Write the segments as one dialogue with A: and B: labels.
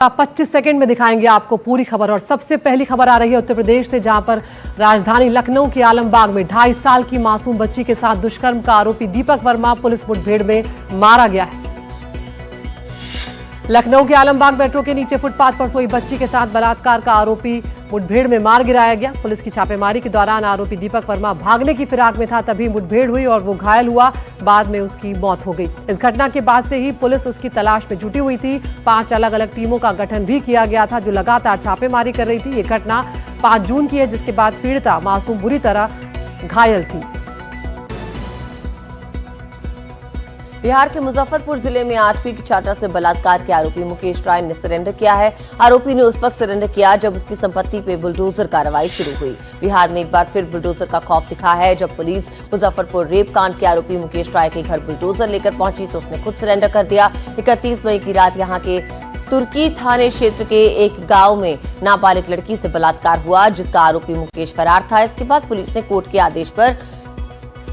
A: 25 second में दिखाएंगे आपको पूरी खबर। और सबसे पहली खबर आ रही है उत्तर प्रदेश से, जहां पर राजधानी लखनऊ के आलमबाग में 2.5 साल की मासूम बच्ची के साथ दुष्कर्म का आरोपी दीपक वर्मा पुलिस मुठभेड़ में मारा गया है। लखनऊ के आलमबाग मेट्रो के नीचे फुटपाथ पर सोई बच्ची के साथ बलात्कार का आरोपी मुठभेड़ में मार गिराया गया। पुलिस की छापेमारी के दौरान आरोपी दीपक वर्मा भागने की फिराक में था, तभी मुठभेड़ हुई और वो घायल हुआ। बाद में उसकी मौत हो गई। इस घटना के बाद से ही पुलिस उसकी तलाश में जुटी हुई थी। 5 अलग अलग टीमों का गठन भी किया गया था, जो लगातार छापेमारी कर रही थी। ये घटना 5 जून की है, जिसके बाद पीड़िता मासूम बुरी तरह घायल थी।
B: बिहार के मुजफ्फरपुर जिले में 8वीं की छात्रा से बलात्कार के आरोपी मुकेश राय ने सरेंडर किया है। आरोपी ने उस वक्त सरेंडर किया जब उसकी संपत्ति पे बुलडोजर कार्रवाई शुरू हुई। बिहार में एक बार फिर बुलडोजर का खौफ दिखा है। जब पुलिस मुजफ्फरपुर रेप कांड के आरोपी मुकेश राय के घर बुलडोजर लेकर पहुंची तो उसने खुद सरेंडर कर दिया। 31 मई की रात यहाँ के तुर्की थाने क्षेत्र के एक गांव में नाबालिग लड़की से बलात्कार हुआ, जिसका आरोपी मुकेश फरार था। इसके बाद पुलिस ने कोर्ट के आदेश पर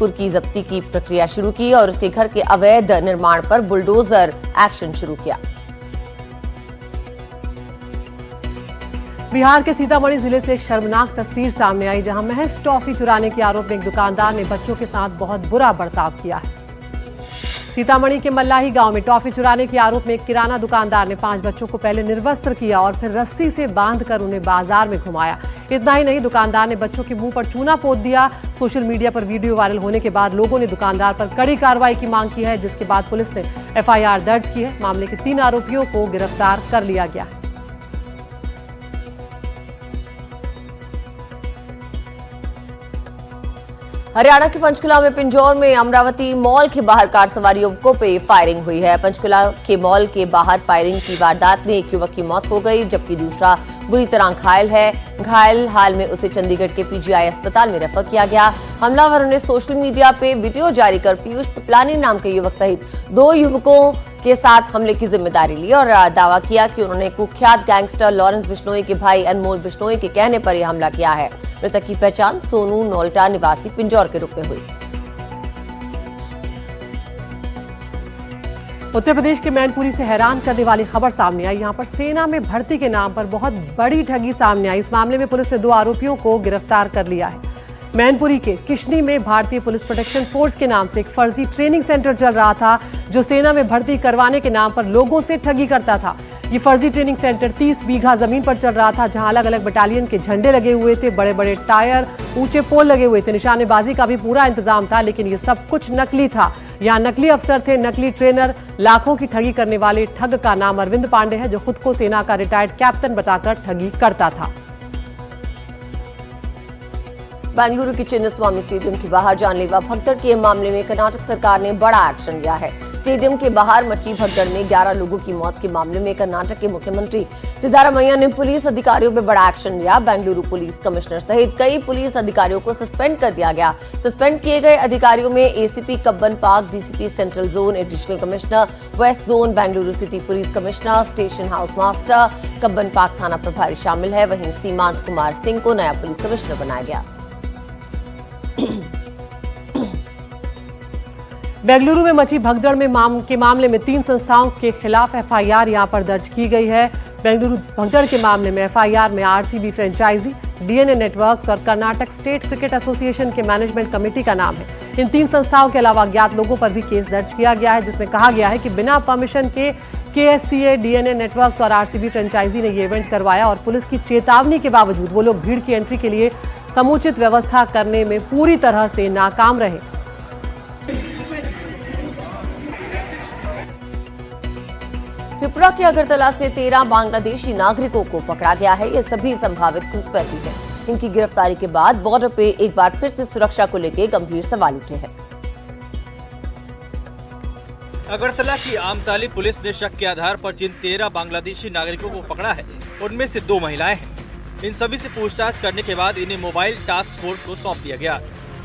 B: की जब्ती की प्रक्रिया शुरू की और उसके घर के अवैध निर्माण पर बुलडोजर एक्शन शुरू किया।
A: बिहार के सीतामढ़ी जिले से एक शर्मनाक तस्वीर सामने आई, जहां महज टॉफी चुराने के आरोप में एक दुकानदार ने बच्चों के साथ बहुत बुरा बर्ताव किया है। सीतामढ़ी के मल्लाही गांव में टॉफी चुराने के आरोप में एक किराना दुकानदार ने 5 बच्चों को पहले निर्वस्त्र किया और फिर रस्सी से बांधकर उन्हें बाजार में घुमाया। इतना ही नहीं, दुकानदार ने बच्चों के मुंह पर चूना पोत दिया। सोशल मीडिया पर वीडियो वायरल होने के बाद लोगों ने दुकानदार पर कड़ी कार्रवाई की मांग की है, जिसके बाद पुलिस ने FIR दर्ज की है। मामले के 3 आरोपियों को गिरफ्तार कर लिया गया है।
B: हरियाणा के पंचकुला में पिंजौर में अमरावती मॉल के बाहर कार सवार युवकों पे फायरिंग हुई है। पंचकुला के मॉल के बाहर फायरिंग की वारदात में एक युवक की मौत हो गई, जबकि दूसरा बुरी तरह घायल है। घायल हाल में उसे चंडीगढ़ के PGI अस्पताल में रेफर किया गया। हमलावरों ने सोशल मीडिया पे वीडियो जारी कर पीयूष पिपलानी नाम के युवक सहित 2 युवकों के साथ हमले की जिम्मेदारी ली और दावा किया कि उन्होंने कुख्यात गैंगस्टर लॉरेंस बिश्नोई के भाई अनमोल बिश्नोई के कहने पर यह हमला किया है। मृतक की पहचान सोनू नोल्टा निवासी पिंजौर के रूप में हुई।
A: उत्तर प्रदेश के मैनपुरी से हैरान करने वाली खबर सामने आई। यहां पर सेना में भर्ती के नाम पर बहुत बड़ी ठगी सामने आई। इस मामले में पुलिस ने 2 आरोपियों को गिरफ्तार कर लिया है। मैनपुरी के किशनी में भारतीय पुलिस प्रोटेक्शन फोर्स के नाम से एक फर्जी ट्रेनिंग सेंटर चल रहा था, जो सेना में भर्ती करवाने के नाम पर लोगों से ठगी करता था। ये फर्जी ट्रेनिंग सेंटर 30 बीघा जमीन पर चल रहा था, जहां अलग अलग बटालियन के झंडे लगे हुए थे, बड़े बड़े टायर, ऊंचे पोल लगे हुए थे, निशानेबाजी का भी पूरा इंतजाम था। लेकिन ये सब कुछ नकली था। यहाँ नकली अफसर थे, नकली ट्रेनर। लाखों की ठगी करने वाले ठग का नाम अरविंद पांडे है, जो खुद को सेना का रिटायर्ड कैप्टन बताकर ठगी करता था।
B: बेंगलुरु के चिन्नस्वामी स्टेडियम के बाहर जानलेवा भगदड़ के मामले में कर्नाटक सरकार ने बड़ा एक्शन लिया है। स्टेडियम के बाहर मची भगदड़ में 11 लोगों की मौत के मामले में कर्नाटक के मुख्यमंत्री सिद्धारमैया ने पुलिस अधिकारियों पर बड़ा एक्शन लिया। बेंगलुरु पुलिस कमिश्नर सहित कई पुलिस अधिकारियों को सस्पेंड कर दिया गया। सस्पेंड किए गए अधिकारियों में ACP Cubbon park, DCP central zone, additional commissioner west zone, Bengaluru city police commissioner, station house master, Cubbon park थाना प्रभारी शामिल है। वहीं सीमांत कुमार सिंह को नया पुलिस कमिश्नर बनाया गया।
A: बेंगलुरु में मची भगदड़ के मामले में 3 संस्थाओं के खिलाफ FIR यहां पर दर्ज की गई है। बेंगलुरु भगदड़ के मामले में FIR में RCB फ्रेंचाइजी, DNA नेटवर्क्स और कर्नाटक स्टेट क्रिकेट एसोसिएशन के मैनेजमेंट कमेटी का नाम है। इन 3 संस्थाओं के अलावा अज्ञात लोगों पर भी केस दर्ज किया गया है, जिसमें कहा गया है कि बिना परमिशन के KSCA, DNA नेटवर्क्स और RCB फ्रेंचाइजी ने ये इवेंट करवाया और पुलिस की चेतावनी के बावजूद वो लोग भीड़ की एंट्री के लिए समुचित व्यवस्था करने में पूरी तरह से नाकाम रहे।
B: त्रिपुरा के अगरतला से 13 बांग्लादेशी नागरिकों को पकड़ा गया है। ये सभी संभावित घुसपैठी हैं। इनकी गिरफ्तारी के बाद बॉर्डर पे एक बार फिर से सुरक्षा को लेकर गंभीर सवाल उठे हैं।
C: अगरतला की आमताली पुलिस ने शक के आधार पर जिन 13 बांग्लादेशी नागरिकों को पकड़ा है, उनमें से 2 महिलाएं हैं। इन सभी से पूछताछ करने के बाद इन्हें मोबाइल टास्क फोर्स को सौंप दिया गया।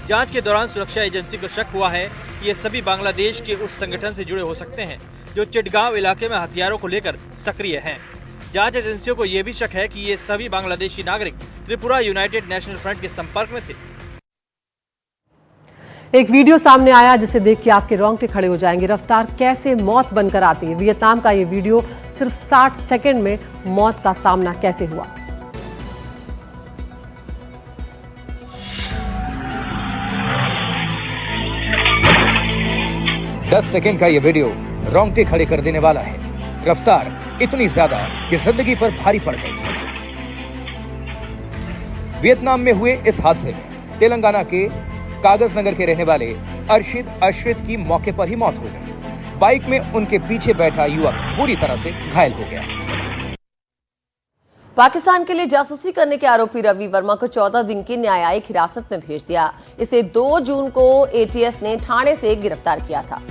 C: जांच के दौरान सुरक्षा एजेंसी को शक हुआ है कि ये सभी बांग्लादेश के उस संगठन से जुड़े हो सकते हैं जो चिटगांव इलाके में हथियारों को लेकर सक्रिय हैं। जांच एजेंसियों को यह भी शक है कि ये सभी बांग्लादेशी नागरिक त्रिपुरा यूनाइटेड नेशनल फ्रंट के संपर्क में थे।
A: एक वीडियो सामने आया जिसे देख के आपके रोंगटे खड़े हो जाएंगे। रफ्तार कैसे मौत बनकर आती है। वियतनाम का ये वीडियो सिर्फ 60 सेकंड में मौत का सामना कैसे हुआ।
D: दस सेकंड का ये वीडियो रोंगटे खड़े कर देने वाला है। रफ्तार इतनी ज्यादा कि जिंदगी पर भारी पड़ गई। वियतनाम में हुए इस हादसे में तेलंगाना के कागज नगर के रहने वाले अर्शिद अशरत की मौके पर ही मौत हो गई। बाइक में उनके पीछे बैठा युवक बुरी तरह से घायल हो गया।
B: पाकिस्तान के लिए जासूसी करने के आरोपी रवि वर्मा को 14 दिन की न्यायिक हिरासत में भेज दिया। इसे 2 जून को एटीएस ने ठाणे से गिरफ्तार किया था।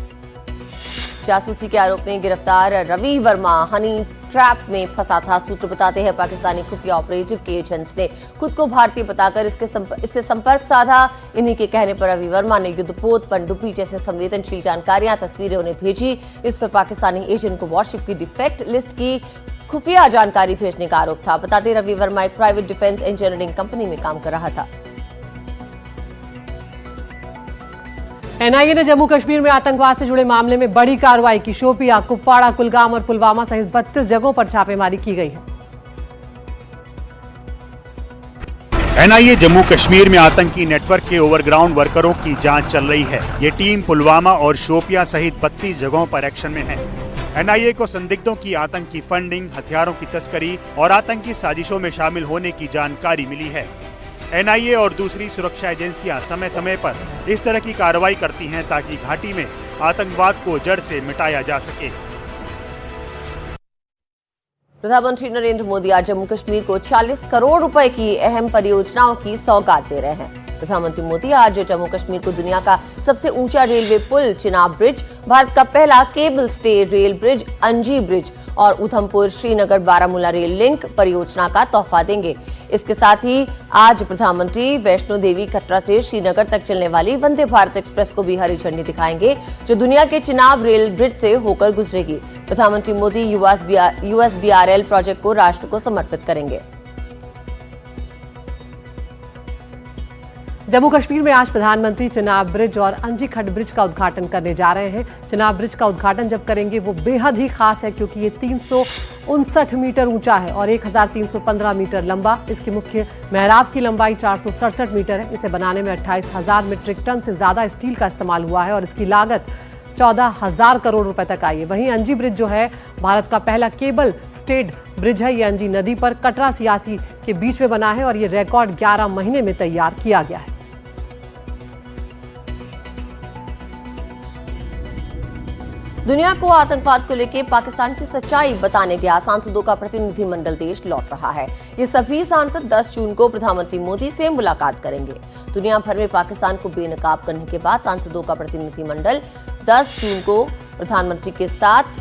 B: जासूसी के आरोप में गिरफ्तार रवि वर्मा हनी ट्रैप में फंसा था। सूत्र बताते हैं पाकिस्तानी खुफिया ऑपरेटिव के एजेंट्स ने खुद को भारतीय बताकर इससे संपर्क साधा। इन्हीं के कहने पर रवि वर्मा ने युद्धपोत, पनडुब्बी जैसे संवेदनशील जानकारियां, तस्वीरें उन्हें भेजी। इस पर पाकिस्तानी एजेंट को वॉरशिप की डिफेक्ट लिस्ट की खुफिया जानकारी भेजने का आरोप था। बताते रवि वर्मा एक प्राइवेट डिफेंस इंजीनियरिंग कंपनी में काम कर रहा था।
A: एनआईए ने जम्मू कश्मीर में आतंकवाद से जुड़े मामले में बड़ी कार्रवाई की। शोपियां, कुपवाड़ा, कुलगाम और पुलवामा सहित 32 जगहों पर छापेमारी की गई है।
E: एनआईए जम्मू कश्मीर में आतंकी नेटवर्क के ओवरग्राउंड वर्करों की जांच चल रही है। ये टीम पुलवामा और शोपियां सहित 32 जगहों पर एक्शन में है। एनआईए को संदिग्धों की आतंकी फंडिंग, हथियारों की तस्करी और आतंकी साजिशों में शामिल होने की जानकारी मिली है। एनआईए और दूसरी सुरक्षा एजेंसियां समय समय पर इस तरह की कार्रवाई करती हैं ताकि घाटी में आतंकवाद को जड़ से मिटाया जा सके।
B: प्रधानमंत्री नरेंद्र मोदी आज जम्मू कश्मीर को 40 करोड़ रुपए की अहम परियोजनाओं की सौगात दे रहे हैं। प्रधानमंत्री मोदी आज जम्मू कश्मीर को दुनिया का सबसे ऊंचा रेलवे पुल चिनाब ब्रिज, भारत का पहला केबल स्टे रेल ब्रिज अंजी ब्रिज और उधमपुर श्रीनगर बारामूला रेल लिंक परियोजना का तोहफा देंगे। इसके साथ ही आज प्रधानमंत्री वैष्णो देवी कटरा से श्रीनगर तक चलने वाली वंदे भारत एक्सप्रेस को भी हरी झंडी दिखाएंगे, जो दुनिया के चिनाब रेल ब्रिज से होकर गुजरेगी। प्रधानमंत्री मोदी यूएसबीआरएल प्रोजेक्ट को राष्ट्र को समर्पित करेंगे।
A: जम्मू कश्मीर में आज प्रधानमंत्री चिनाब ब्रिज और अंजी खड्ड ब्रिज का उद्घाटन करने जा रहे हैं। चिनाब ब्रिज का उद्घाटन जब करेंगे वो बेहद ही खास है क्योंकि ये 359 मीटर ऊंचा है और 1315 मीटर लंबा। इसके मुख्य मेहराब की लंबाई 467 मीटर है। इसे बनाने में 28,000 मीट्रिक टन से ज्यादा स्टील का इस्तेमाल हुआ है और इसकी लागत 14,000 करोड़ रुपए तक आई है। वहीं अंजी ब्रिज जो है भारत का पहला केबल स्टेड ब्रिज है। ये अंजी नदी पर कटरा सियासी के बीच में बना है और ये रिकॉर्ड 11 महीने में तैयार किया गया है।
B: दुनिया को आतंकवाद को लेकर पाकिस्तान की सच्चाई बताने गया सांसदों का प्रतिनिधिमंडल देश लौट रहा है। ये सभी सांसद 10 जून को प्रधानमंत्री मोदी से मुलाकात करेंगे। दुनिया भर में पाकिस्तान को बेनकाब करने के बाद सांसदों का प्रतिनिधिमंडल 10 जून को प्रधानमंत्री के साथ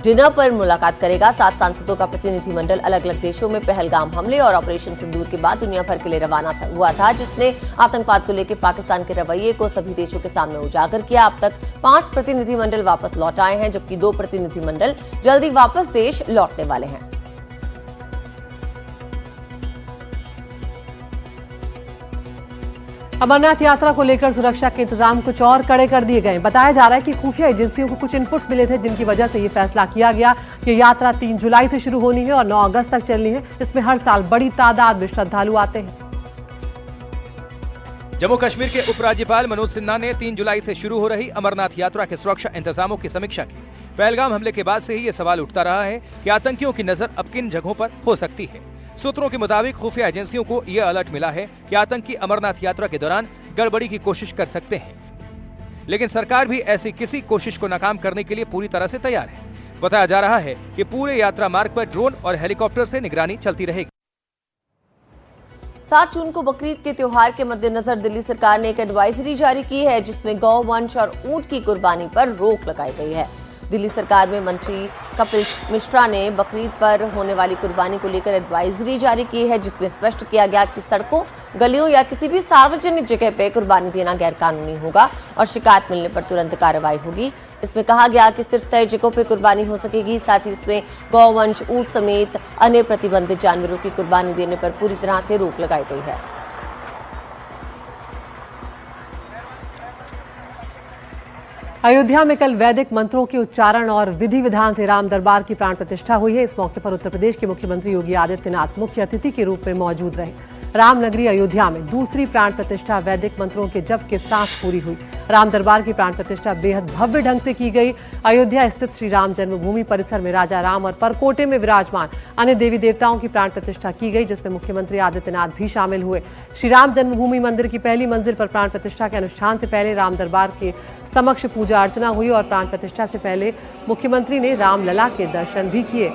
B: डिनर पर मुलाकात करेगा। 7 सांसदों का प्रतिनिधिमंडल अलग अलग देशों में पहलगाम हमले और ऑपरेशन सिंदूर के बाद दुनिया भर के लिए रवाना हुआ था, जिसने आतंकवाद को लेकर पाकिस्तान के रवैये को सभी देशों के सामने उजागर किया। अब तक 5 प्रतिनिधिमंडल वापस लौट आए हैं, जबकि 2 प्रतिनिधिमंडल जल्दी वापस देश लौटने वाले हैं।
A: अमरनाथ यात्रा को लेकर सुरक्षा के इंतजाम कुछ और कड़े कर दिए गए। बताया जा रहा है कि खुफिया एजेंसियों को कुछ इनपुट्स मिले थे जिनकी वजह से ये फैसला किया गया कि यात्रा 3 जुलाई से शुरू होनी है और 9 अगस्त तक चलनी है। इसमें हर साल बड़ी तादाद में श्रद्धालु आते हैं।
D: जम्मू कश्मीर के उपराज्यपाल मनोज सिन्हा ने 3 जुलाई से शुरू हो रही अमरनाथ यात्रा के सुरक्षा इंतजामों की समीक्षा की। पहलगाम हमले के बाद से ही ये सवाल उठता रहा है कि आतंकियों की नजर अब किन जगहों पर हो सकती है। सूत्रों के मुताबिक खुफिया एजेंसियों को यह अलर्ट मिला है कि आतंकी अमरनाथ यात्रा के दौरान गड़बड़ी की कोशिश कर सकते हैं, लेकिन सरकार भी ऐसी किसी कोशिश को नाकाम करने के लिए पूरी तरह से तैयार है। बताया जा रहा है कि पूरे यात्रा मार्ग पर ड्रोन और हेलीकॉप्टर से निगरानी चलती रहेगी।
B: 7 जून को बकरीद के त्योहार के मद्देनजर दिल्ली सरकार ने एक एडवाइजरी जारी की है, जिसमें गौ वंश और ऊंट की कुर्बानी पर रोक लगाई गई है। दिल्ली सरकार में मंत्री कपिल मिश्रा ने बकरीद पर होने वाली कुर्बानी को लेकर एडवाइजरी जारी की है, जिसमें स्पष्ट किया गया कि सड़कों, गलियों या किसी भी सार्वजनिक जगह पर कुर्बानी देना गैरकानूनी होगा और शिकायत मिलने पर तुरंत कार्रवाई होगी। इसमें कहा गया कि सिर्फ तय जगहों पर कुर्बानी हो सकेगी। साथ ही इसमें गौवंश, ऊंट समेत अन्य प्रतिबंधित जानवरों की कुर्बानी देने पर पूरी तरह से रोक लगाई गई है।
A: अयोध्या में कल वैदिक मंत्रों के उच्चारण और विधि विधान से राम दरबार की प्राण प्रतिष्ठा हुई है। इस मौके पर उत्तर प्रदेश के मुख्यमंत्री योगी आदित्यनाथ मुख्य अतिथि के रूप में मौजूद रहे। रामनगरी अयोध्या में दूसरी प्राण प्रतिष्ठा वैदिक मंत्रों के जप के साथ पूरी हुई। राम दरबार की प्राण प्रतिष्ठा बेहद भव्य ढंग से की गई। अयोध्या स्थित श्री राम जन्मभूमि परिसर में राजा राम और परकोटे में विराजमान अन्य देवी देवताओं की प्राण प्रतिष्ठा की गई, जिसमें मुख्यमंत्री आदित्यनाथ भी शामिल हुए। श्री राम जन्मभूमि मंदिर की पहली मंजिल पर प्राण प्रतिष्ठा के अनुष्ठान से पहले राम दरबार के समक्ष पूजा अर्चना हुई और प्राण प्रतिष्ठा से पहले मुख्यमंत्री ने रामलला के दर्शन भी किए।